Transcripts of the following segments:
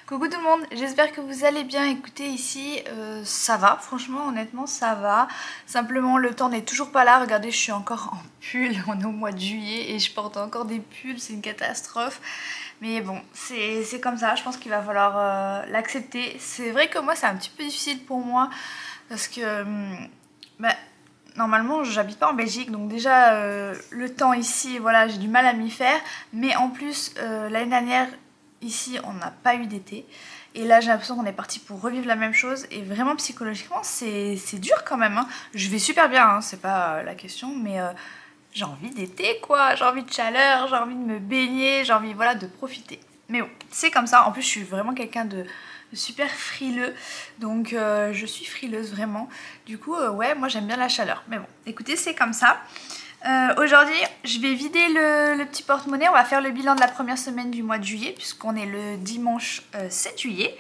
Coucou tout le monde, j'espère que vous allez bien. Écoutez, ici ça va, franchement honnêtement ça va. Simplement le temps n'est toujours pas là, regardez je suis encore en pull, on est au mois de juillet et je porte encore des pulls, c'est une catastrophe. Mais bon, c'est comme ça, je pense qu'il va falloir l'accepter. C'est vrai que moi c'est un petit peu difficile pour moi parce que normalement j'habite pas en Belgique, donc déjà le temps ici, voilà, j'ai du mal à m'y faire. Mais en plus l'année dernière ici on n'a pas eu d'été et là j'ai l'impression qu'on est parti pour revivre la même chose et vraiment psychologiquement c'est dur quand même hein. Je vais super bien hein, c'est pas la question, mais j'ai envie d'été quoi, j'ai envie de chaleur, j'ai envie de me baigner, j'ai envie voilà de profiter. Mais bon, c'est comme ça, en plus je suis vraiment quelqu'un de super frileux, donc je suis frileuse vraiment. Du coup ouais, moi j'aime bien la chaleur, mais bon écoutez c'est comme ça. Aujourd'hui je vais vider le petit porte-monnaie, on va faire le bilan de la première semaine du mois de juillet puisqu'on est le dimanche 7 juillet.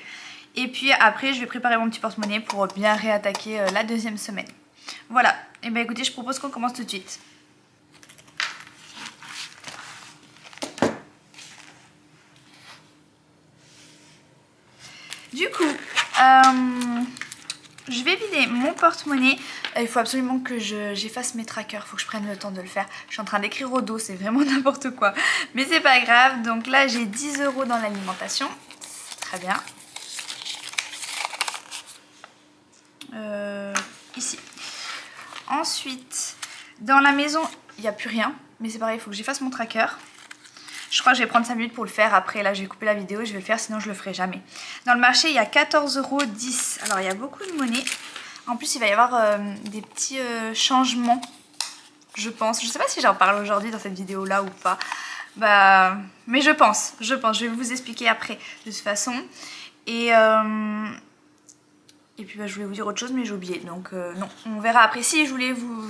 Et puis après je vais préparer mon petit porte-monnaie pour bien réattaquer la deuxième semaine. Voilà, et bien écoutez je propose qu'on commence tout de suite. Du coup, je vais vider mon porte-monnaie. Il faut absolument que j'efface mes trackers, il faut que je prenne le temps de le faire. Je suis en train d'écrire au dos, c'est vraiment n'importe quoi. Mais c'est pas grave, donc là j'ai 10 € dans l'alimentation, très bien. Ici. Ensuite, dans la maison, il n'y a plus rien, mais c'est pareil, il faut que j'efface mon tracker. Je crois que je vais prendre 5 minutes pour le faire. Après, là, je vais couper la vidéo et je vais le faire, sinon je le ferai jamais. Dans le marché, il y a 14,10 €. Alors, il y a beaucoup de monnaie. En plus, il va y avoir des petits changements, je pense. Je sais pas si j'en parle aujourd'hui dans cette vidéo-là ou pas. Mais je pense. Je vais vous expliquer après, de toute façon. Et puis je voulais vous dire autre chose mais j'ai oublié, donc non, on verra après. Si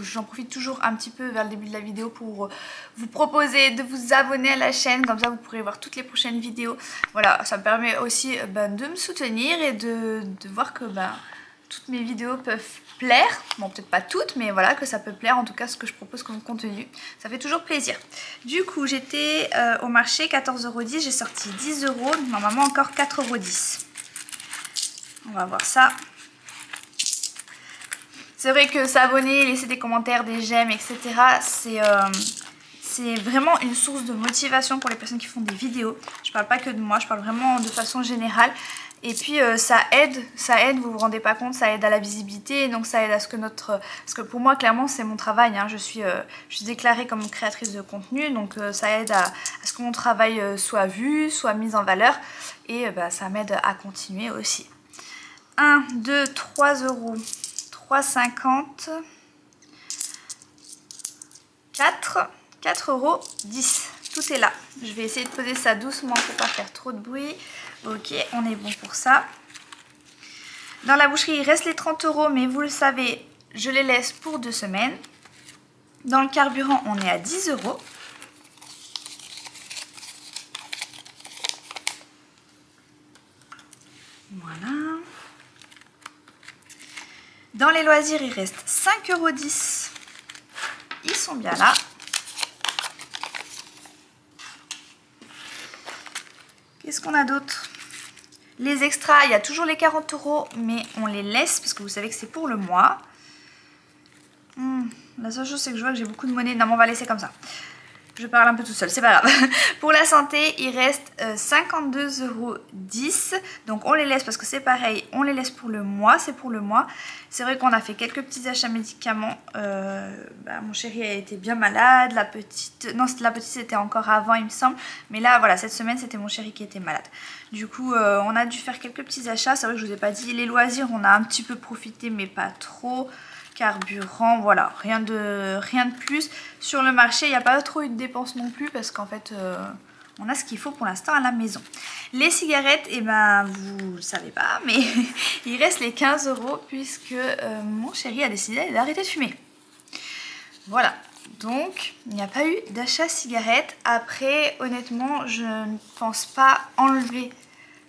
j'en profite toujours un petit peu vers le début de la vidéo pour vous proposer de vous abonner à la chaîne, comme ça vous pourrez voir toutes les prochaines vidéos. Voilà, ça me permet aussi de me soutenir et de voir que toutes mes vidéos peuvent plaire. Bon, peut-être pas toutes, mais voilà, que ça peut plaire en tout cas ce que je propose comme contenu. Ça fait toujours plaisir. Du coup, j'étais au marché, 14,10 €, j'ai sorti 10 €, normalement encore 4,10 €. On va voir ça. C'est vrai que s'abonner, laisser des commentaires, des j'aime, etc. c'est vraiment une source de motivation pour les personnes qui font des vidéos. Je parle pas que de moi, je parle vraiment de façon générale. Et puis ça aide, vous vous rendez pas compte, ça aide à la visibilité. Donc ça aide à ce que parce que pour moi clairement c'est mon travail, hein. Je suis déclarée comme créatrice de contenu. Donc ça aide à ce que mon travail soit vu, soit mis en valeur. Et ça m'aide à continuer aussi. 1, 2, 3 €. 3,50 €, 4,10 €. Tout est là. Je vais essayer de poser ça doucement pour pas faire trop de bruit. Ok, on est bon pour ça. Dans la boucherie, il reste les 30 €, mais vous le savez, je les laisse pour 2 semaines. Dans le carburant, on est à 10 €. Voilà. Dans les loisirs, il reste 5,10 €. Ils sont bien là. Qu'est-ce qu'on a d'autre? Les extras, il y a toujours les 40 €, mais on les laisse parce que vous savez que c'est pour le mois. La seule chose, c'est que je vois que j'ai beaucoup de monnaie. Non, mais on va laisser comme ça. Je parle un peu tout seul, c'est pas grave. Pour la santé, il reste 52,10 €. Donc on les laisse parce que c'est pareil, on les laisse pour le mois, c'est pour le mois. C'est vrai qu'on a fait quelques petits achats médicaments. Mon chéri a été bien malade, la petite c'était encore avant il me semble. Mais là voilà, cette semaine c'était mon chéri qui était malade. Du coup on a dû faire quelques petits achats, c'est vrai que je vous ai pas dit. Les loisirs on a un petit peu profité mais pas trop. Carburant, voilà, rien de plus. Sur le marché, il n'y a pas trop eu de dépenses non plus parce qu'en fait, on a ce qu'il faut pour l'instant à la maison. Les cigarettes, vous ne savez pas, mais il reste les 15 € puisque mon chéri a décidé d'arrêter de fumer. Voilà, donc il n'y a pas eu d'achat cigarettes. Après, honnêtement, je ne pense pas enlever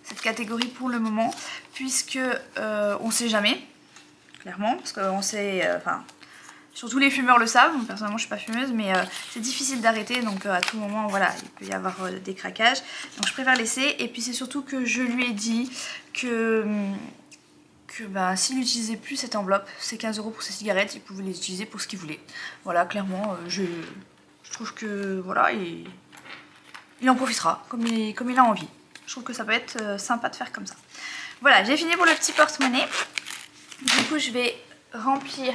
cette catégorie pour le moment puisque on ne sait jamais. Clairement, parce qu'on sait, Surtout les fumeurs le savent, personnellement je suis pas fumeuse, mais c'est difficile d'arrêter, donc à tout moment voilà, il peut y avoir des craquages. Donc je préfère laisser, et puis c'est surtout que je lui ai dit que bah, s'il n'utilisait plus cette enveloppe, ces 15 € pour ses cigarettes, il pouvait les utiliser pour ce qu'il voulait. Voilà, clairement, je trouve que voilà, il en profitera comme il a envie. Je trouve que ça peut être sympa de faire comme ça. Voilà, j'ai fini pour le petit porte-monnaie. Du coup, je vais remplir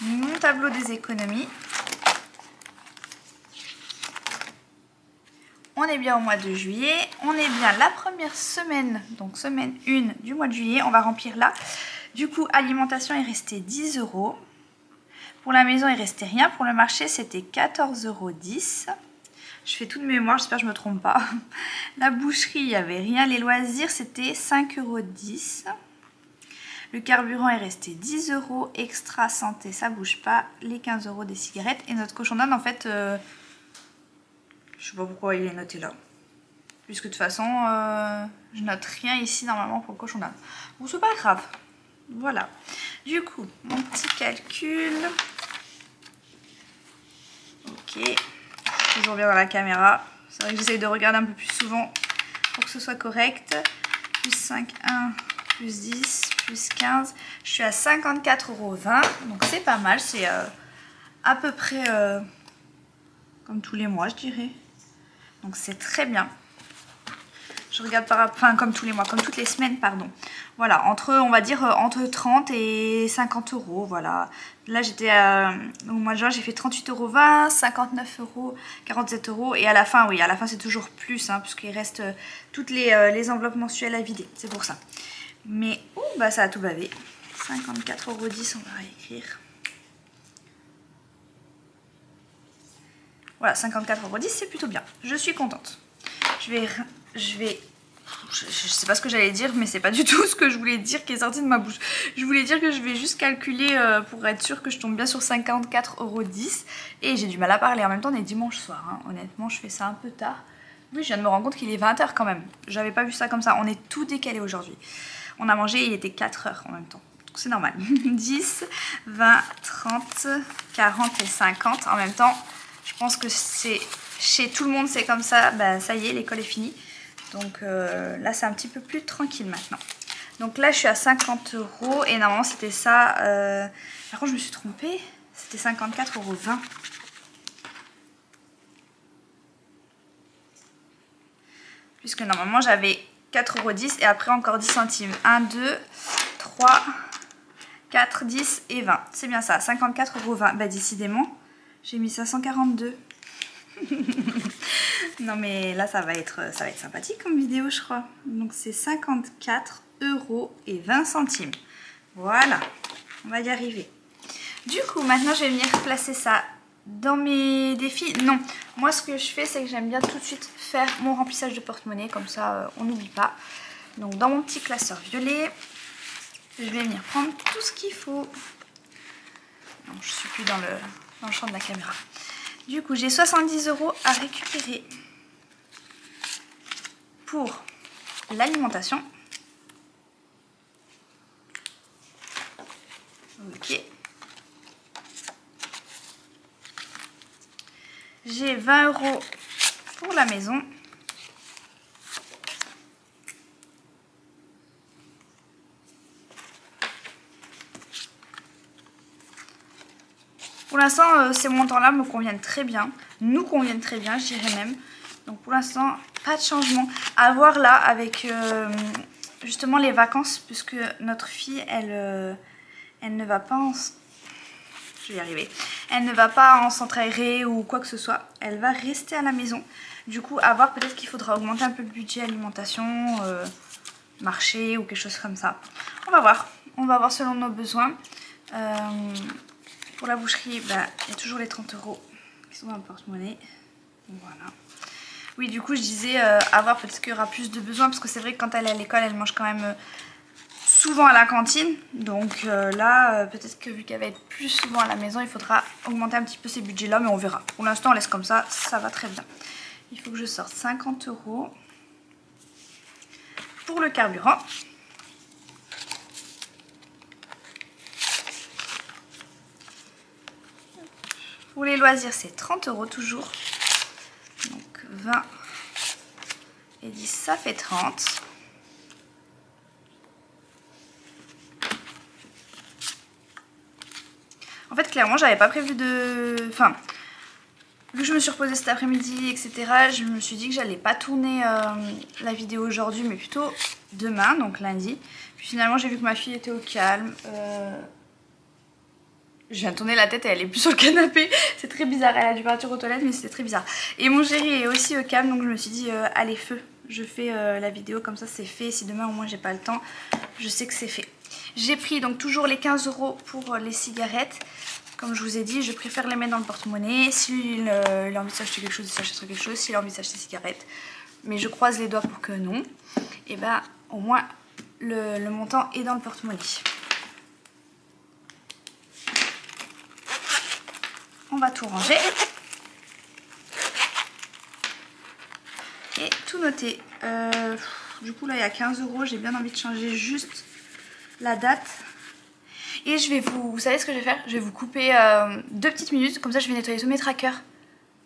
mon tableau des économies. On est bien au mois de juillet, on est bien la première semaine, donc semaine 1 du mois de juillet, on va remplir là. Du coup, alimentation est resté 10 €. Pour la maison, il restait rien. Pour le marché, c'était 14,10 €. Je fais tout de mémoire, j'espère que je ne me trompe pas. La boucherie, il n'y avait rien. Les loisirs, c'était 5,10 €. Le carburant est resté 10 €. Extra santé, ça bouge pas. Les 15 € des cigarettes. Et notre cochon d'Inde, en fait, je sais pas pourquoi il est noté là. Puisque de toute façon, je note rien ici normalement pour le cochon d'Inde. Bon, c'est pas grave. Voilà. Du coup, mon petit calcul. Ok. Toujours bien dans la caméra. C'est vrai que j'essaye de regarder un peu plus souvent pour que ce soit correct. Plus 5, 1, plus 10, plus 15. Je suis à 54,20 €. Donc c'est pas mal. C'est à peu près comme tous les mois, je dirais. Donc c'est très bien. Je regarde enfin comme tous les mois, comme toutes les semaines, pardon. Voilà, on va dire entre 30 et 50 €, voilà. Là j'étais au mois de juin, j'ai fait 38,20 €, 59 €, 47 € et à la fin, oui, à la fin c'est toujours plus, hein, puisqu'il reste toutes les enveloppes mensuelles à vider, c'est pour ça. Mais, bah ça a tout bavé. 54,10 €, on va réécrire. Voilà, 54,10 €, c'est plutôt bien. Je suis contente. Je sais pas ce que j'allais dire, mais c'est pas du tout ce que je voulais dire qui est sorti de ma bouche. Je voulais dire que je vais juste calculer pour être sûre que je tombe bien sur 54,10 €. Et j'ai du mal à parler. En même temps, on est dimanche soir. Hein. Honnêtement, je fais ça un peu tard. Oui, je viens de me rendre compte qu'il est 20 h quand même. J'avais pas vu ça comme ça. On est tout décalé aujourd'hui. On a mangé, il était 4 h en même temps. Donc c'est normal. 10, 20, 30, 40 et 50 en même temps. Je pense que c'est chez tout le monde, c'est comme ça. Bah, ça y est, l'école est finie. Donc là, c'est un petit peu plus tranquille maintenant. Donc là, je suis à 50 € et normalement, c'était ça. Par contre, je me suis trompée. C'était 54,20 €. Puisque normalement, j'avais 4,10 € et après encore 10 centimes. 1, 2, 3, 4, 10 et 20. C'est bien ça, 54,20 €. Bah décidément, j'ai mis ça 142. Non mais là ça va être sympathique comme vidéo je crois. Donc c'est 54,20 €. Voilà, on va y arriver. Du coup maintenant je vais venir placer ça dans mes défis. Non, moi ce que je fais c'est que j'aime bien tout de suite faire mon remplissage de porte-monnaie. Comme ça on n'oublie pas. Donc dans mon petit classeur violet, je vais venir prendre tout ce qu'il faut. Non, je suis plus dans le champ de la caméra. Du coup, j'ai 70 € à récupérer pour l'alimentation. Ok. J'ai 20 € pour la maison. Pour l'instant, ces montants-là me conviennent très bien. Nous conviennent très bien, je dirais même. Donc pour l'instant, pas de changement. À voir là avec justement les vacances, puisque notre fille, elle ne va pas en... Je vais y arriver. Elle ne va pas en centre aéré ou quoi que ce soit. Elle va rester à la maison. Du coup, à voir, peut-être qu'il faudra augmenter un peu le budget alimentation, marché ou quelque chose comme ça. On va voir. On va voir selon nos besoins. Pour la boucherie, bah, il y a toujours les 30 € qui sont dans le porte-monnaie. Voilà. Oui, du coup, je disais à voir, peut-être qu'il y aura plus de besoins, parce que c'est vrai que quand elle est à l'école, elle mange quand même souvent à la cantine. Donc là, peut-être que vu qu'elle va être plus souvent à la maison, il faudra augmenter un petit peu ces budgets-là, mais on verra. Pour l'instant, on laisse comme ça, ça va très bien. Il faut que je sorte 50 € pour le carburant. Pour les loisirs, c'est 30 € toujours. Donc 20 et 10, ça fait 30. En fait, clairement, j'avais pas prévu de... Enfin, vu que je me suis reposée cet après-midi, etc., je me suis dit que j'allais pas tourner la vidéo aujourd'hui, mais plutôt demain, donc lundi. Puis finalement, j'ai vu que ma fille était au calme. Je viens de tourner la tête et elle est plus sur le canapé. C'est très bizarre, elle a dû partir aux toilettes, mais c'était très bizarre. Et mon chéri est aussi au calme, donc je me suis dit, allez, feu. Je fais la vidéo, comme ça c'est fait. Si demain au moins j'ai pas le temps, je sais que c'est fait. J'ai pris donc toujours les 15 € pour les cigarettes. Comme je vous ai dit, je préfère les mettre dans le porte-monnaie. S'il a envie de s'acheter quelque chose, il s'achètera quelque chose. S'il a envie de s'acheter des cigarettes, mais je croise les doigts pour que non. Et bah au moins le montant est dans le porte-monnaie. On va tout ranger. Et tout noter. Du coup là il y a 15 €. J'ai bien envie de changer juste la date. Et je vais vous savez ce que je vais faire? Je vais vous couper 2 petites minutes, comme ça je vais nettoyer tous mes trackers.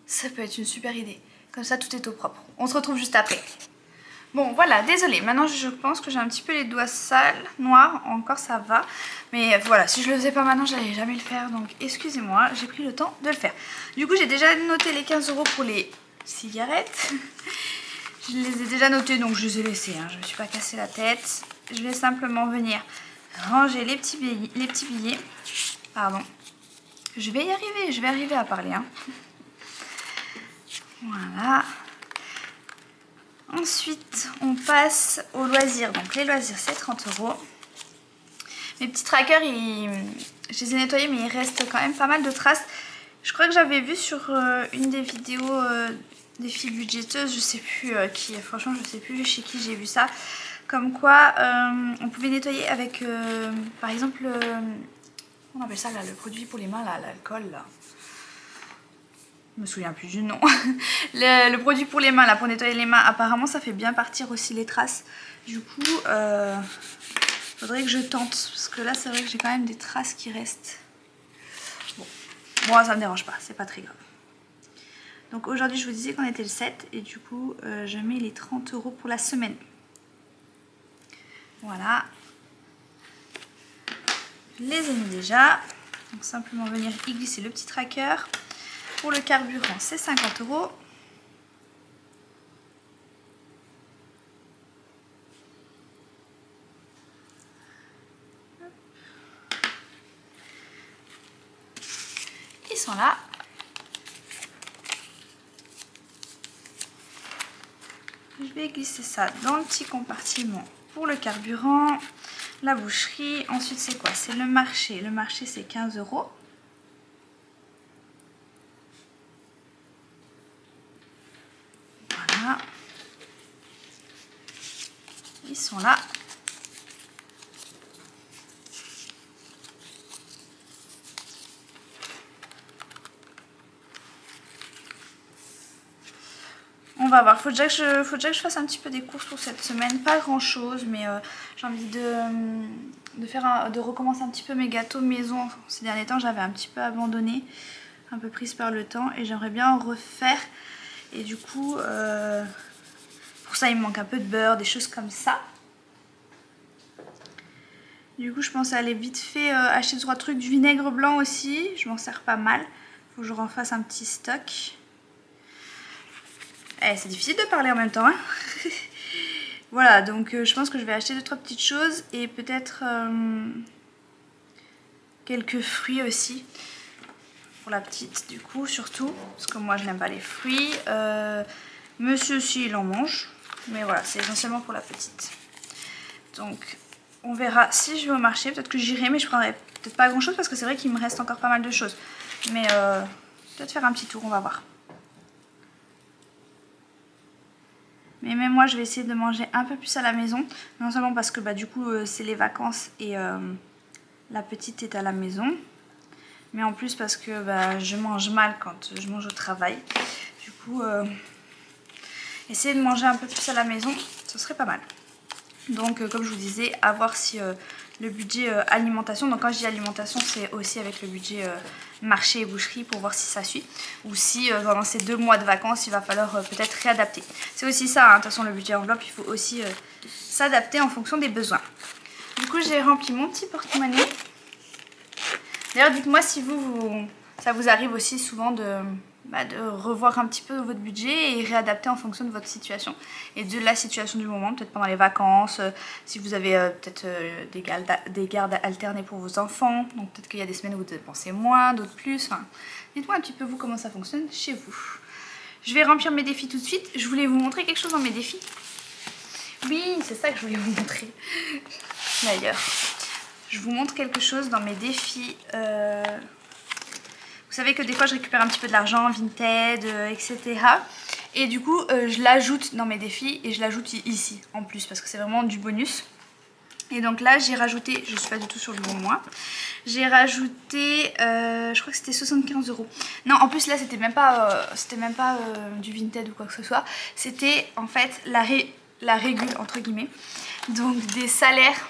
Ça peut être une super idée. Comme ça tout est au propre. On se retrouve juste après. Bon voilà, désolée, maintenant je pense que j'ai un petit peu les doigts sales, noirs, encore ça va. Mais voilà, si je le faisais pas maintenant, j'allais jamais le faire, donc excusez-moi, j'ai pris le temps de le faire. Du coup j'ai déjà noté les 15 € pour les cigarettes. Je les ai déjà notés, donc je les ai laissés, hein. Je me suis pas cassé la tête. Je vais simplement venir ranger les petits billets. Pardon. Je vais y arriver, je vais arriver à parler. Hein. Voilà. Ensuite, on passe aux loisirs. Donc les loisirs, c'est 30 €. Mes petits trackers, je les ai nettoyés, mais il reste quand même pas mal de traces. Je crois que j'avais vu sur une des vidéos des filles budgéteuses, je sais plus qui, franchement je sais plus chez qui j'ai vu ça. Comme quoi, on pouvait nettoyer avec, par exemple, on appelle ça là, le produit pour les mains, là, l'alcool là. Je me souviens plus du nom. le produit pour les mains, là, pour nettoyer les mains, apparemment ça fait bien partir aussi les traces. Du coup, faudrait que je tente, parce que là c'est vrai que j'ai quand même des traces qui restent. Bon, moi ça me dérange pas, c'est pas très grave. Donc aujourd'hui je vous disais qu'on était le 7 et du coup je mets les 30 € pour la semaine. Voilà, je les ai mis déjà. Donc simplement venir y glisser le petit tracker. Pour le carburant, c'est 50 €. Ils sont là. Je vais glisser ça dans le petit compartiment pour le carburant. La boucherie, ensuite c'est quoi? C'est le marché. Le marché c'est 15 €. Voilà. Ils sont là. On va voir, faut déjà que je fasse un petit peu des courses pour cette semaine, pas grand chose, mais j'ai envie de recommencer un petit peu mes gâteaux maison. Ces derniers temps j'avais un petit peu abandonné, un peu prise par le temps, et j'aimerais bien en refaire. Et du coup, pour ça il me manque un peu de beurre, des choses comme ça. Du coup je pense aller vite fait acheter 2-3 trucs, du vinaigre blanc aussi, je m'en sers pas mal. Faut que je refasse un petit stock. Eh, c'est difficile de parler en même temps, hein. Voilà, donc je pense que je vais acheter 2-3 petites choses et peut-être quelques fruits aussi. Pour la petite, du coup, surtout. Parce que moi, je n'aime pas les fruits. Monsieur aussi, il en mange. Mais voilà, c'est essentiellement pour la petite. Donc, on verra si je vais au marché. Peut-être que j'irai, mais je prendrai peut-être pas grand-chose parce que c'est vrai qu'il me reste encore pas mal de choses. Mais peut-être faire un petit tour, on va voir. Mais même moi je vais essayer de manger un peu plus à la maison. Non seulement parce que du coup c'est les vacances et la petite est à la maison. Mais en plus parce que je mange mal quand je mange au travail. Du coup essayer de manger un peu plus à la maison, ce serait pas mal. Donc comme je vous disais, à voir si le budget alimentation. Donc quand je dis alimentation, c'est aussi avec le budget marché et boucherie pour voir si ça suit. Ou si pendant ces 2 mois de vacances, il va falloir peut-être réadapter. C'est aussi ça, hein. De toute façon le budget enveloppe, il faut aussi s'adapter en fonction des besoins. Du coup j'ai rempli mon petit porte-monnaie. D'ailleurs dites-moi si ça vous arrive aussi souvent de revoir un petit peu votre budget et réadapter en fonction de votre situation et de la situation du moment, peut-être pendant les vacances, si vous avez peut-être des gardes alternées pour vos enfants, donc peut-être qu'il y a des semaines où vous dépensez moins, d'autres plus, enfin, dites-moi un petit peu vous comment ça fonctionne chez vous. Je vais remplir mes défis tout de suite. Je voulais vous montrer quelque chose dans mes défis. Oui, c'est ça que je voulais vous montrer. D'ailleurs, je vous montre quelque chose dans mes défis. Vous savez que des fois je récupère un petit peu de l'argent, Vinted, etc. Et du coup je l'ajoute dans mes défis et je l'ajoute ici en plus parce que c'est vraiment du bonus. Et donc là j'ai rajouté, je suis pas du tout sur le bon mois, j'ai rajouté, je crois que c'était 75 €. Non, en plus là c'était même pas du Vinted ou quoi que ce soit, c'était en fait la régule entre guillemets, donc des salaires.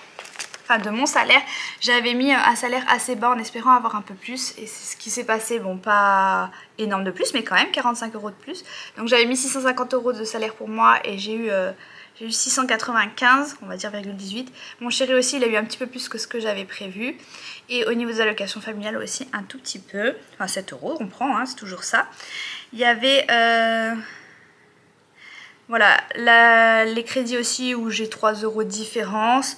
Enfin de mon salaire, j'avais mis un salaire assez bas en espérant avoir un peu plus et c'est ce qui s'est passé, bon pas énorme de plus mais quand même 45 € de plus. Donc j'avais mis 650 € de salaire pour moi et j'ai eu 695, on va dire 0,18. Mon chéri aussi il a eu un petit peu plus que ce que j'avais prévu et au niveau des allocations familiales aussi un tout petit peu, enfin 7 € on prend, hein, c'est toujours ça. Il y avait... voilà, les crédits aussi où j'ai 3 € de différence.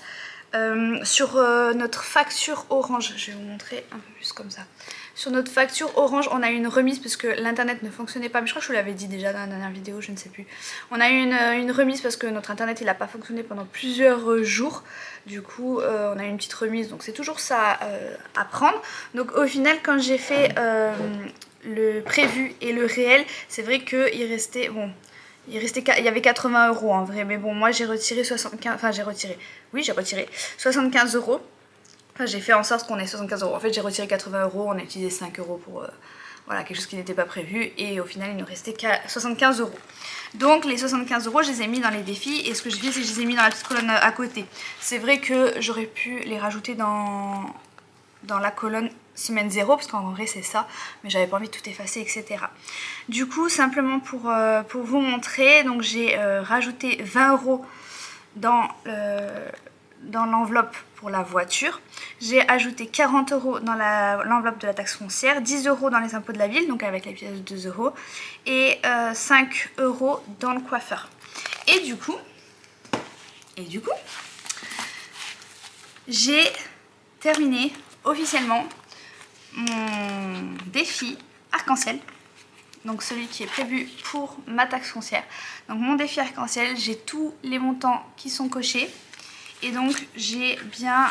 Sur notre facture Orange, je vais vous montrer un peu plus comme ça. Sur notre facture Orange, on a eu une remise parce que l'internet ne fonctionnait pas. Mais je crois que je vous l'avais dit déjà dans la dernière vidéo, je ne sais plus. On a eu une remise parce que notre internet il n'a pas fonctionné pendant plusieurs jours. Du coup, on a eu une petite remise, donc c'est toujours ça à prendre. Donc au final, quand j'ai fait le prévu et le réel, c'est vrai qu'il restait... Bon, il y avait 80 € en vrai, mais bon, moi j'ai retiré 75, enfin j'ai retiré 75 €. Enfin, j'ai fait en sorte qu'on ait 75 €. En fait, j'ai retiré 80 €, on a utilisé 5 € pour voilà, quelque chose qui n'était pas prévu, et au final, il nous restait 75 €. Donc, les 75 €, je les ai mis dans les défis, et ce que j'ai fait, c'est que je les ai mis dans la petite colonne à côté. C'est vrai que j'aurais pu les rajouter dans la colonne semaine 0 parce qu'en vrai c'est ça, mais j'avais pas envie de tout effacer, etc. Du coup, simplement pour vous montrer, donc j'ai rajouté 20 € dans l'enveloppe pour la voiture, j'ai ajouté 40 € dans l'enveloppe de la taxe foncière, 10 € dans les impôts de la ville, donc avec la pièce de 2 € et 5 € dans le coiffeur. Et du coup j'ai terminé officiellement mon défi arc-en-ciel, donc celui qui est prévu pour ma taxe foncière. Donc mon défi arc-en-ciel, j'ai tous les montants qui sont cochés et donc j'ai bien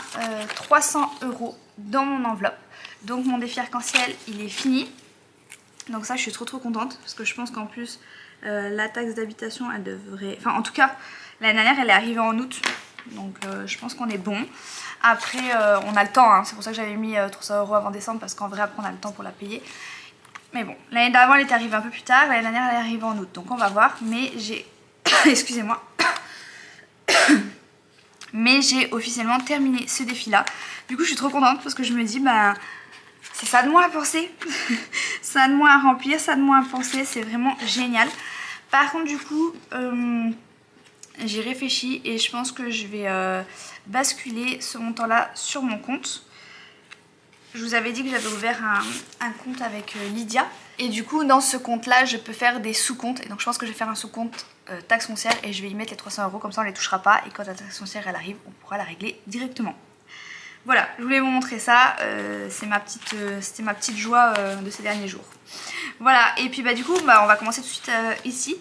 300 € dans mon enveloppe. Donc mon défi arc-en-ciel il est fini, donc ça je suis trop contente parce que je pense qu'en plus la taxe d'habitation elle devrait, enfin en tout cas l'année dernière elle est arrivée en août, donc je pense qu'on est bon. Après on a le temps, hein. C'est pour ça que j'avais mis 300 € avant décembre, parce qu'en vrai après on a le temps pour la payer. Mais bon, l'année d'avant elle est arrivée un peu plus tard, l'année dernière elle est arrivée en août, donc on va voir. Mais j'ai, excusez-moi, mais j'ai officiellement terminé ce défi là. Du coup je suis trop contente parce que je me dis bah c'est ça de moins à penser, ça de moins à remplir, ça de moins à penser, c'est vraiment génial. Par contre du coup j'ai réfléchi et je pense que je vais basculer ce montant là sur mon compte. Je vous avais dit que j'avais ouvert un compte avec Lydia, et du coup dans ce compte là je peux faire des sous-comptes, et donc je pense que je vais faire un sous-compte taxe foncière et je vais y mettre les 300 €, comme ça on les touchera pas et quand la taxe foncière elle arrive on pourra la régler directement. Voilà, je voulais vous montrer ça, c'était ma petite joie de ces derniers jours. Voilà, et puis bah du coup bah, on va commencer tout de suite ici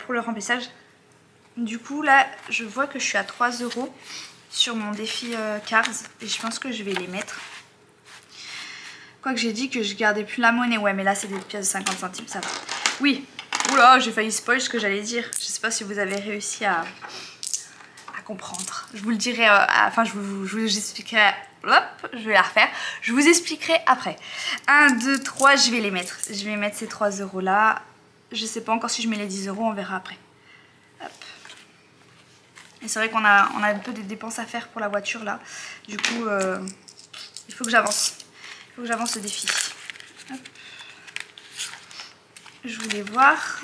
pour le remplissage. Du coup là je vois que je suis à 3 € sur mon défi Cars et je pense que je vais les mettre. Quoique j'ai dit que je gardais plus la monnaie, ouais mais là c'est des pièces de 50 centimes, ça va. Oui, oula j'ai failli spoil ce que j'allais dire, je sais pas si vous avez réussi à comprendre. Je vous le dirai, enfin je vous expliquerai, hop, je vais la refaire, je vous expliquerai après. 1, 2, 3, je vais les mettre. Je vais mettre ces 3 € là, je sais pas encore si je mets les 10 €, on verra après. Hop. Et c'est vrai qu'on a un peu des dépenses à faire pour la voiture là. Du coup, il faut que j'avance. Il faut que j'avance ce défi. Hop. Je voulais voir.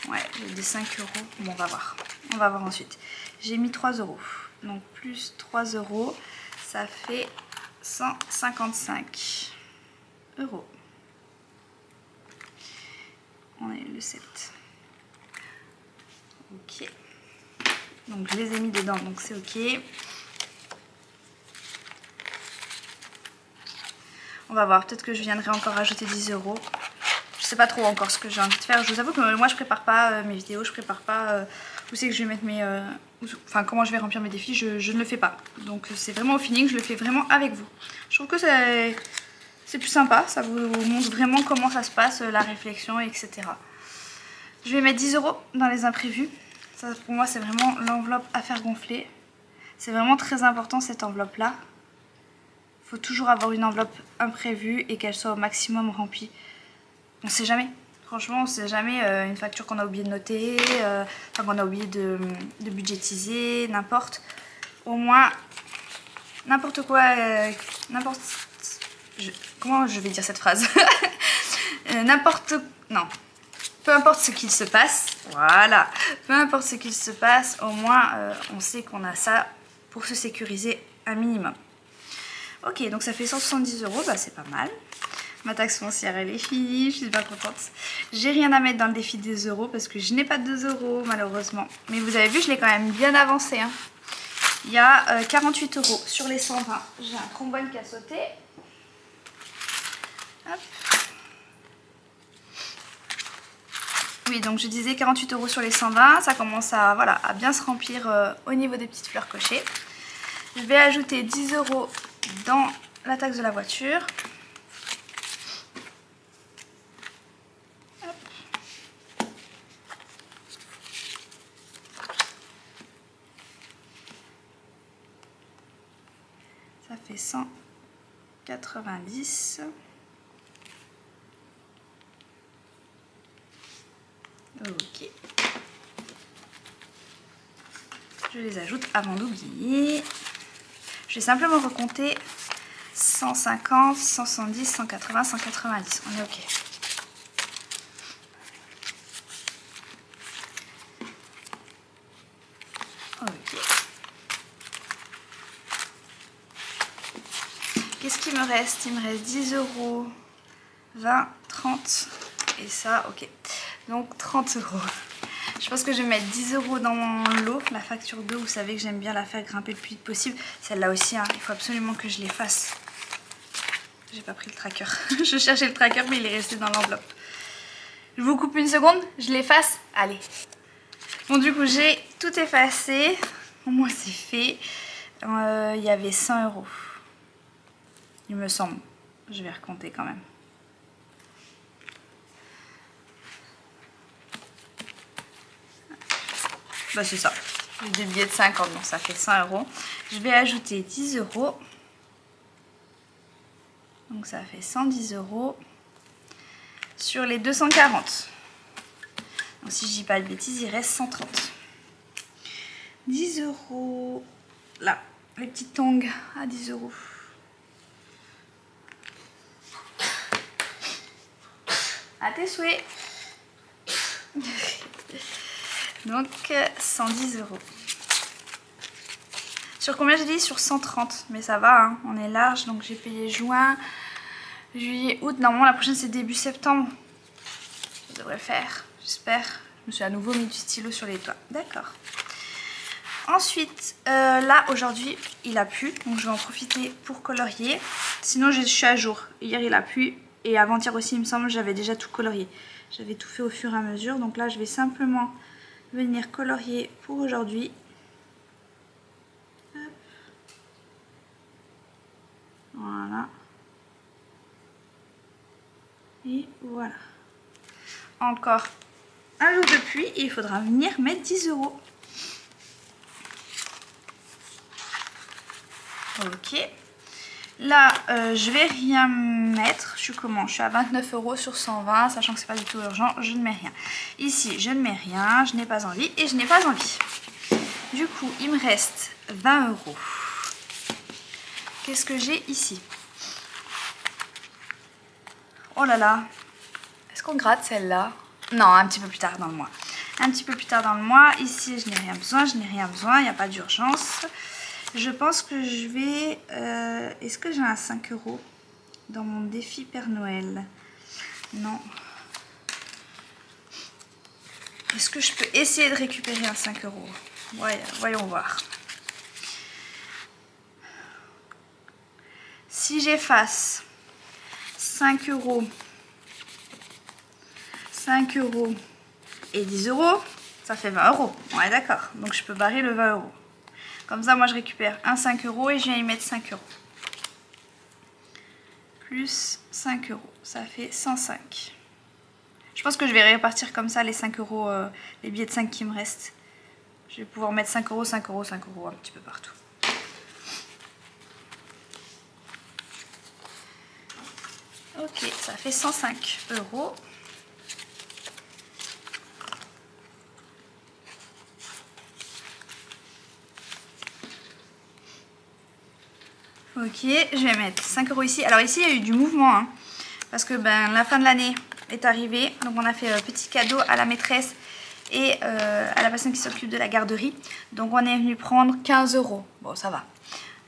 Ouais, j'ai des 5 €. Bon, on va voir. On va voir ensuite. J'ai mis 3 €. Donc plus 3 €, ça fait 155 €. On est le 7. Ok. Donc je les ai mis dedans, donc c'est ok. On va voir, peut-être que je viendrai encore rajouter 10 €. Je sais pas trop encore ce que j'ai envie de faire. Je vous avoue que moi je prépare pas mes vidéos, je prépare pas où c'est que je vais mettre mes... enfin comment je vais remplir mes défis, je ne le fais pas. Donc c'est vraiment au feeling, je le fais vraiment avec vous. Je trouve que c'est plus sympa, ça vous montre vraiment comment ça se passe, la réflexion, etc. Je vais mettre 10 € dans les imprévus. Ça pour moi c'est vraiment l'enveloppe à faire gonfler. C'est vraiment très important cette enveloppe là. Il faut toujours avoir une enveloppe imprévue et qu'elle soit au maximum remplie. On sait jamais. Franchement, on sait jamais une facture qu'on a oublié de noter, enfin qu'on a oublié de budgétiser, n'importe. Au moins, n'importe quoi, comment je vais dire cette phrase? Non. Peu importe ce qu'il se passe, voilà. Peu importe ce qu'il se passe, au moins on sait qu'on a ça pour se sécuriser un minimum. Ok, donc ça fait 170 €, bah c'est pas mal. Ma taxe foncière elle est finie, je suis pas contente. J'ai rien à mettre dans le défi des euros parce que je n'ai pas de 2 € malheureusement. Mais vous avez vu, je l'ai quand même bien avancé. Hein. Il y a 48 € sur les 120. J'ai un trombone qui a sauté. Hop. Oui, donc je disais 48 € sur les 120. Ça commence à, voilà, à bien se remplir au niveau des petites fleurs cochées. Je vais ajouter 10 € dans la taxe de la voiture. Ça fait 190. Ok. Je les ajoute avant d'oublier. Je vais simplement recompter 150, 170, 180, 190. On est ok. Ok. Qu'est-ce qu'il me reste? Il me reste 10 €, 20, 30 et ça, ok. Donc 30 €. Je pense que je vais mettre 10 € dans mon lot, la facture 2. Vous savez que j'aime bien la faire grimper le plus vite possible. Celle-là aussi, hein, il faut absolument que je l'efface. J'ai pas pris le tracker. Je cherchais le tracker, mais il est resté dans l'enveloppe. Je vous coupe une seconde, je l'efface. Allez. Bon, du coup, j'ai tout effacé. Au moins, c'est fait. Il y avait 100 €. Il me semble. Je vais recompter quand même. Bah c'est ça. J'ai des billets de 50, donc ça fait 100 €. Je vais ajouter 10 €. Donc ça fait 110 € sur les 240. Donc si je dis pas de bêtises, il reste 130. 10 €. Là, les petites tongs à 10 €. À tes souhaits. Donc 110 €. Sur combien j'ai dit? Sur 130. Mais ça va, hein, on est large. Donc j'ai payé juin, juillet, août. Normalement la prochaine c'est début septembre. Ça devrait faire, j'espère. Je me suis à nouveau mis du stylo sur les doigts. D'accord. Ensuite, là aujourd'hui il a plu. Donc je vais en profiter pour colorier. Sinon je suis à jour. Hier il a plu. Et avant-hier aussi il me semble j'avais déjà tout colorié. J'avais tout fait au fur et à mesure. Donc là je vais simplement venir colorier pour aujourd'hui. Voilà. Et voilà. Encore un jour de pluie et il faudra venir mettre 10 €. Ok. Là, je vais rien mettre. Je suis comment? Je suis à 29 € sur 120, sachant que c'est pas du tout urgent. Je ne mets rien. Ici, je ne mets rien. Je n'ai pas envie et je n'ai pas envie. Du coup, il me reste 20 €. Qu'est-ce que j'ai ici? Oh là là. Est-ce qu'on gratte celle-là? Non, un petit peu plus tard dans le mois. Un petit peu plus tard dans le mois. Ici, je n'ai rien besoin. Je n'ai rien besoin. Il n'y a pas d'urgence. Je pense que je vais... Est-ce que j'ai un 5 € dans mon défi Père Noël? Non. Est-ce que je peux essayer de récupérer un 5 €? Ouais, voyons voir. Si j'efface 5 €, 5 € et 10 €, ça fait 20 €. On est d'accord. Donc je peux barrer le 20 €. Comme ça, moi, je récupère un 5 € et je viens y mettre 5 €. Plus 5 €. Ça fait 105. Je pense que je vais répartir comme ça les 5 €, les billets de 5 qui me restent. Je vais pouvoir mettre 5 €, 5 €, 5 € un petit peu partout. Ok, ça fait 105 €. Ok, je vais mettre 5 € ici. Alors ici, il y a eu du mouvement, hein, parce que la fin de l'année est arrivée. Donc on a fait petit cadeau à la maîtresse et à la personne qui s'occupe de la garderie. Donc on est venu prendre 15 €. Bon, ça va.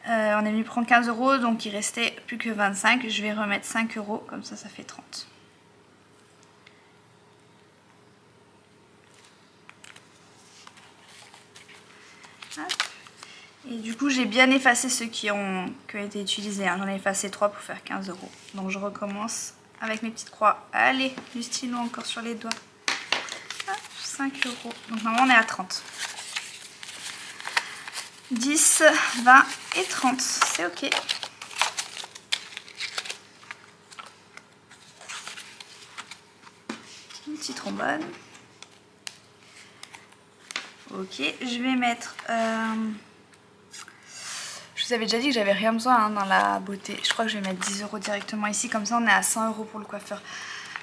On est venu prendre 15 €, donc il restait plus que 25. Je vais remettre 5 €, comme ça, ça fait 30. Hop. Et du coup, j'ai bien effacé ceux qui ont été utilisés. Hein. J'en ai effacé 3 pour faire 15 €. Donc je recommence avec mes petites croix. Allez, du stylo encore sur les doigts. Hop, 5 €. Donc normalement, on est à 30. 10, 20 et 30. C'est ok. Une petite trombone. Ok, je vais mettre... Je vous avais déjà dit que j'avais rien besoin hein, dans la beauté. Je crois que je vais mettre 10 € directement ici. Comme ça, on est à 100 € pour le coiffeur.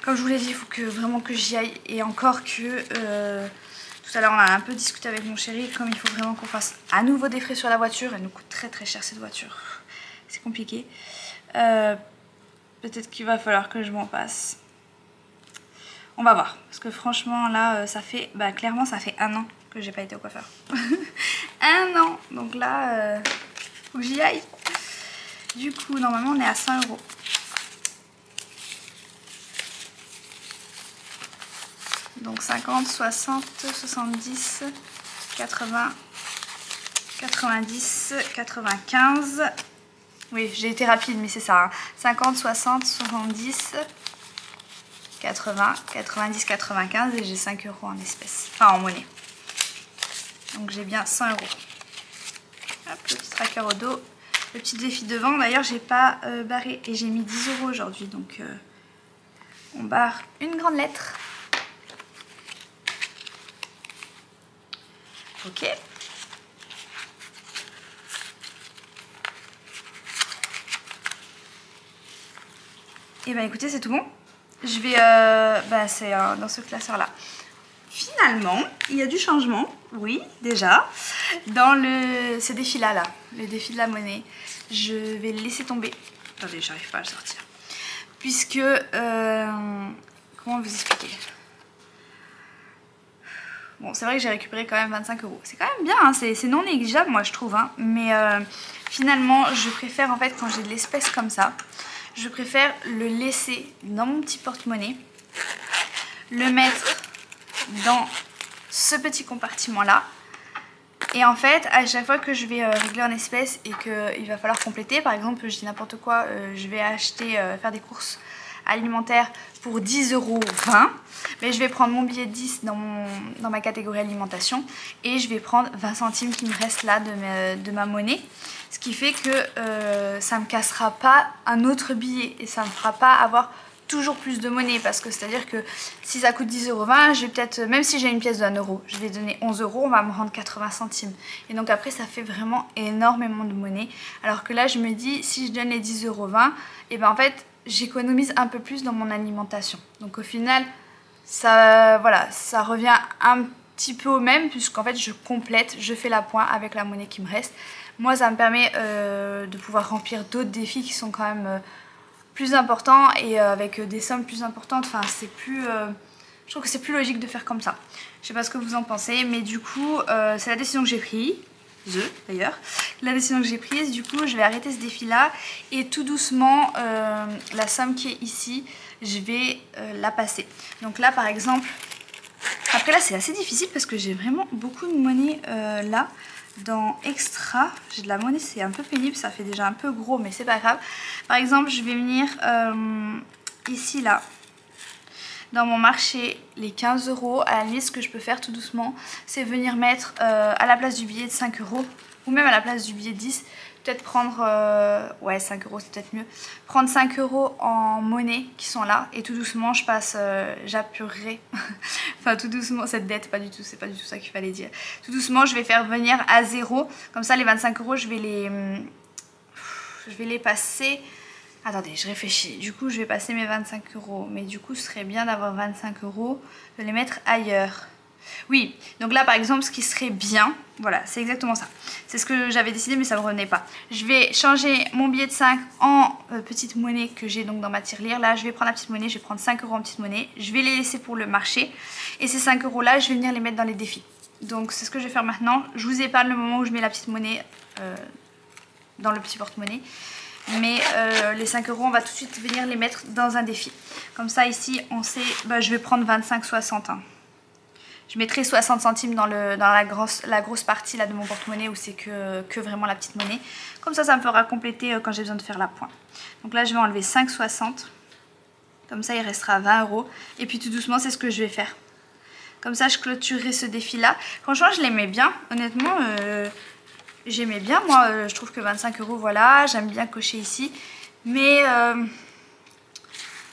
Comme je vous l'ai dit, il faut vraiment que j'y aille. Et encore que... tout à l'heure, on a un peu discuté avec mon chéri. Comme il faut vraiment qu'on fasse à nouveau des frais sur la voiture. Elle nous coûte très très cher cette voiture. C'est compliqué. Peut-être qu'il va falloir que je m'en passe. On va voir. Parce que franchement, là, ça fait... clairement, ça fait 1 an que j'ai pas été au coiffeur. 1 an. Donc là... faut que j'y aille. Du coup, normalement, on est à 100 €. Donc 50, 60, 70, 80, 90, 95. Oui, j'ai été rapide, mais c'est ça. Hein. 50, 60, 70, 80, 90, 95 et j'ai 5 € en espèces. Enfin, en monnaie. Donc j'ai bien 100 €. Hop, le petit tracker au dos. Le petit défi devant. D'ailleurs, j'ai pas barré et j'ai mis 10 € aujourd'hui. Donc, on barre une grande lettre. Ok. Et écoutez, c'est tout bon. Je vais... c'est dans ce classeur-là. Finalement, il y a du changement, oui, déjà, dans ce défi-là, le défi de la monnaie. Je vais le laisser tomber. Attendez, j'arrive pas à le sortir. Puisque, comment vous expliquer? Bon, c'est vrai que j'ai récupéré quand même 25 €. C'est quand même bien, hein, c'est non négligeable, moi, je trouve. Hein, mais finalement, je préfère, en fait, quand j'ai de l'espèce comme ça, je préfère le laisser dans mon petit porte-monnaie, le mettre dans ce petit compartiment là et en fait à chaque fois que je vais régler en espèces et qu'il va falloir compléter, par exemple je dis n'importe quoi, je vais acheter, faire des courses alimentaires pour 10 € 20, mais je vais prendre mon billet de 10 dans ma catégorie alimentation et je vais prendre 20 centimes qui me restent là de ma monnaie, ce qui fait que ça me cassera pas un autre billet et ça me fera pas avoir toujours plus de monnaie parce que c'est à dire que si ça coûte 10,20 €, je vais peut-être, même si j'ai une pièce de 1 €, je vais donner 11 €, on va me rendre 80 centimes. Et donc après ça fait vraiment énormément de monnaie. Alors que là je me dis, si je donne les 10,20 €, et ben en fait j'économise un peu plus dans mon alimentation. Donc au final ça, voilà, ça revient un petit peu au même puisqu'en fait je complète, je fais la pointe avec la monnaie qui me reste. Moi ça me permet de pouvoir remplir d'autres défis qui sont quand même plus importants et avec des sommes plus importantes. Enfin c'est plus, je trouve que c'est plus logique de faire comme ça. Je sais pas ce que vous en pensez, mais du coup c'est la décision que j'ai prise. D'ailleurs, la décision que j'ai prise, du coup je vais arrêter ce défi là et tout doucement la somme qui est ici je vais la passer. Donc là par exemple, après là c'est assez difficile parce que j'ai vraiment beaucoup de monnaie là dans extra, j'ai de la monnaie, c'est un peu pénible, ça fait déjà un peu gros mais c'est pas grave. Par exemple je vais venir ici là dans mon marché les 15 €, à la limite ce que je peux faire tout doucement c'est venir mettre à la place du billet de 5 € ou même à la place du billet de 10, peut-être prendre, ouais 5 € c'est peut-être mieux, prendre 5 € en monnaie qui sont là et tout doucement je passe, j'apurerai, enfin tout doucement cette dette, pas du tout, c'est pas du tout ça qu'il fallait dire, tout doucement je vais faire venir à 0, comme ça les 25 € je vais les passer. Attendez, je réfléchis. Du coup, je vais passer mes 25 €. Mais du coup, ce serait bien d'avoir 25 €, de les mettre ailleurs. Oui, donc là, par exemple, ce qui serait bien, voilà, c'est exactement ça. C'est ce que j'avais décidé, mais ça ne me revenait pas. Je vais changer mon billet de 5 en petite monnaie que j'ai donc dans ma tirelire. Là, je vais prendre la petite monnaie, je vais prendre 5 € en petite monnaie. Je vais les laisser pour le marché. Et ces 5 € là, je vais venir les mettre dans les défis. Donc, c'est ce que je vais faire maintenant. Je vous épargne le moment où je mets la petite monnaie dans le petit porte-monnaie. Mais les 5 € on va tout de suite venir les mettre dans un défi. Comme ça ici on sait, bah, je vais prendre 25,60 hein. Je mettrai 60 centimes dans la grosse partie là, de mon porte-monnaie où c'est que vraiment la petite monnaie. Comme ça me fera compléter quand j'ai besoin de faire la pointe. Donc là je vais enlever 5,60. Comme ça il restera 20 €. Et puis tout doucement c'est ce que je vais faire. Comme ça je clôturerai ce défi là. Franchement je l'aimais bien, honnêtement. J'aimais bien, moi je trouve que 25 € voilà, j'aime bien cocher ici, mais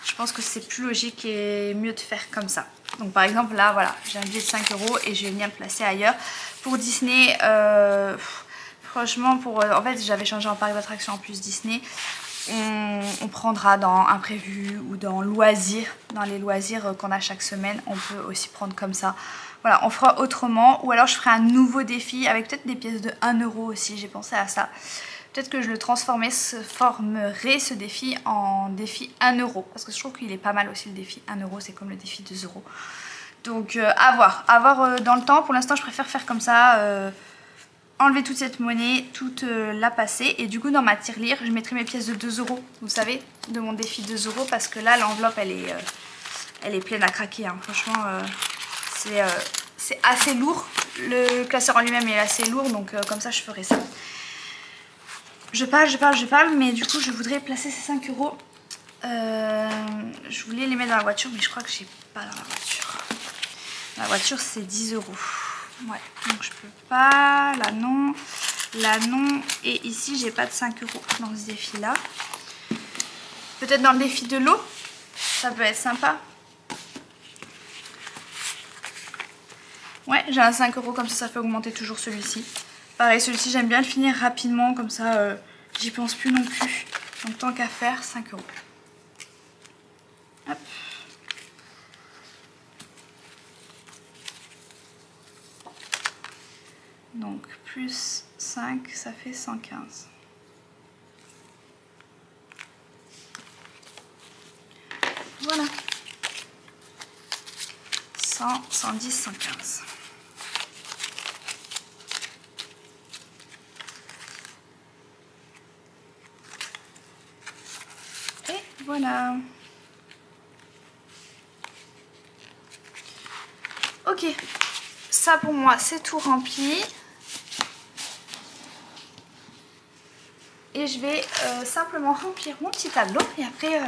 je pense que c'est plus logique et mieux de faire comme ça. Donc par exemple là voilà, j'ai un billet de 5 € et je vais venir le placer ailleurs. Pour Disney, franchement en fait j'avais changé en parc d'attractions en plus Disney. On prendra dans imprévu ou dans loisirs, dans les loisirs qu'on a chaque semaine, on peut aussi prendre comme ça. Voilà, on fera autrement ou alors je ferai un nouveau défi avec peut-être des pièces de 1 € aussi, j'ai pensé à ça. Peut-être que je le transformerai ce défi en défi 1 € parce que je trouve qu'il est pas mal aussi le défi 1 €, c'est comme le défi 2 €. Donc à voir dans le temps. Pour l'instant je préfère faire comme ça, enlever toute cette monnaie, toute la passer et du coup dans ma tirelire je mettrai mes pièces de 2 €, vous savez, de mon défi 2 € parce que là l'enveloppe elle est pleine à craquer hein. Franchement c'est assez lourd, le classeur en lui-même est assez lourd donc comme ça je ferai ça. Je parle, mais du coup je voudrais placer ces 5 €. Je voulais les mettre dans la voiture mais je crois que j'ai pas dans la voiture. La voiture c'est 10 €. Ouais, donc je peux pas, là non, et ici j'ai pas de 5 € dans ce défi là. Peut-être dans le défi de l'eau, ça peut être sympa. Ouais, j'ai un 5 € comme ça fait augmenter toujours celui-ci. Pareil, celui-ci j'aime bien le finir rapidement, comme ça j'y pense plus non plus. Donc tant qu'à faire, 5 €. Hop. Donc plus 5, ça fait 115. Voilà. 100, 110, 115. Et voilà. Ok. Ça pour moi c'est tout rempli. Et je vais simplement remplir mon petit tableau et après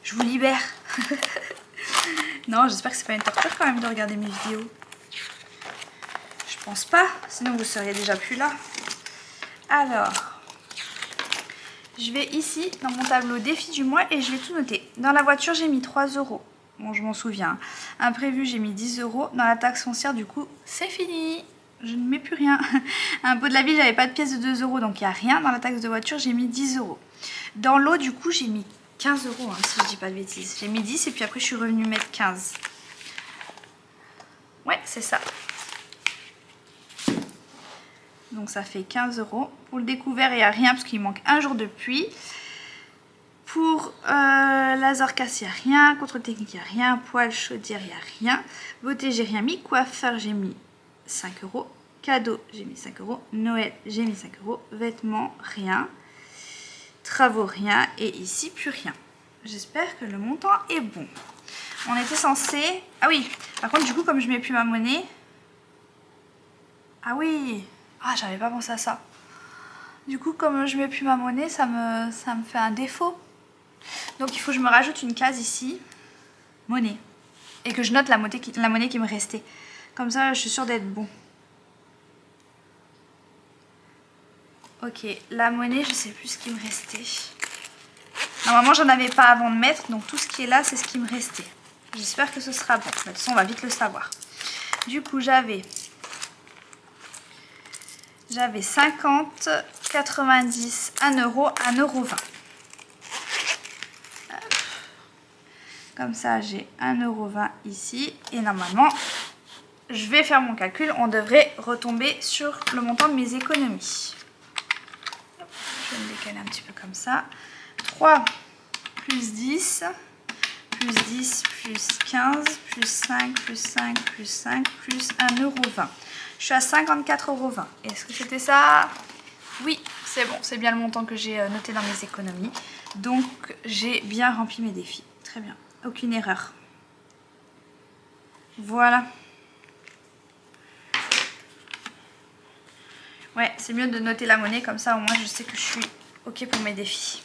je vous libère. Non, j'espère que c'est pas une torture quand même de regarder mes vidéos. Je pense pas, sinon vous seriez déjà plus là. Alors, Je vais ici dans mon tableau défi du mois et je vais tout noter. Dans la voiture, j'ai mis 3 €. Bon, je m'en souviens. Imprévu, j'ai mis 10 €. Dans la taxe foncière, du coup, c'est fini. Je ne mets plus rien. Impôt de la ville, j'avais pas de pièce de 2 €, donc il n'y a rien. Dans la taxe de voiture, j'ai mis 10 €. Dans l'eau, du coup, j'ai mis 15 €, hein, si je dis pas de bêtises. J'ai mis 10 et puis après, je suis revenue mettre 15. Ouais, c'est ça. Donc ça fait 15 €. Pour le découvert, il n'y a rien parce qu'il manque un jour de pluie. Pour laser casse, il n'y a rien. Contrôle technique, il n'y a rien. Poêle, chaudière, il n'y a rien. Beauté, j'ai rien mis. Coiffeur, j'ai mis 5 €. Cadeau, j'ai mis 5 €. Noël, j'ai mis 5 €. Vêtements, rien. Travaux, rien. Et ici, plus rien. J'espère que le montant est bon. On était censé... Ah oui, par contre, du coup, comme je mets plus ma monnaie... Ah oui. Ah, j'avais pas pensé à ça. Du coup, comme je mets plus ma monnaie, ça me fait un défaut. Donc, il faut que je me rajoute une case ici. Monnaie. Et que je note la monnaie qui me restait. Comme ça, je suis sûre d'être bon. Ok, la monnaie, je sais plus ce qui me restait. Normalement, j'en avais pas avant de mettre. Donc, tout ce qui est là, c'est ce qui me restait. J'espère que ce sera bon. De toute façon, on va vite le savoir. Du coup, j'avais 50, 90, 1 €, 1,20 €. Comme ça, j'ai 1,20 € ici. Et normalement, je vais faire mon calcul. On devrait retomber sur le montant de mes économies. Hop, je vais me décaler un petit peu comme ça. 3 plus 10, plus 10, plus 15, plus 5, plus 5, plus 5, plus 1,20 €. Je suis à 54,20 €. Est-ce que c'était ça? Oui, c'est bon. C'est bien le montant que j'ai noté dans mes économies. Donc, j'ai bien rempli mes défis. Très bien. Aucune erreur. Voilà. Ouais, c'est mieux de noter la monnaie. Comme ça, au moins, je sais que je suis OK pour mes défis.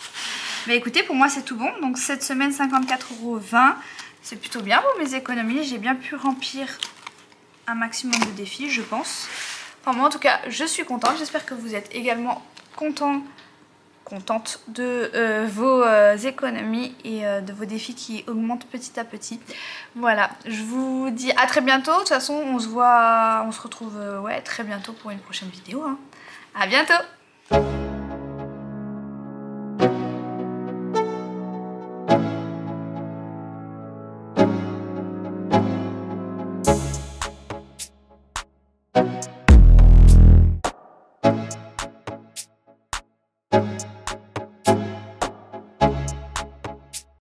Mais écoutez, pour moi, c'est tout bon. Donc, cette semaine, 54,20 €. C'est plutôt bien pour mes économies. J'ai bien pu remplir un maximum de défis, je pense. Enfin, moi, en tout cas, je suis contente. J'espère que vous êtes également contente de vos économies et de vos défis qui augmentent petit à petit. Voilà, je vous dis à très bientôt. De toute façon, on se retrouve ouais, très bientôt pour une prochaine vidéo. Hein. À bientôt!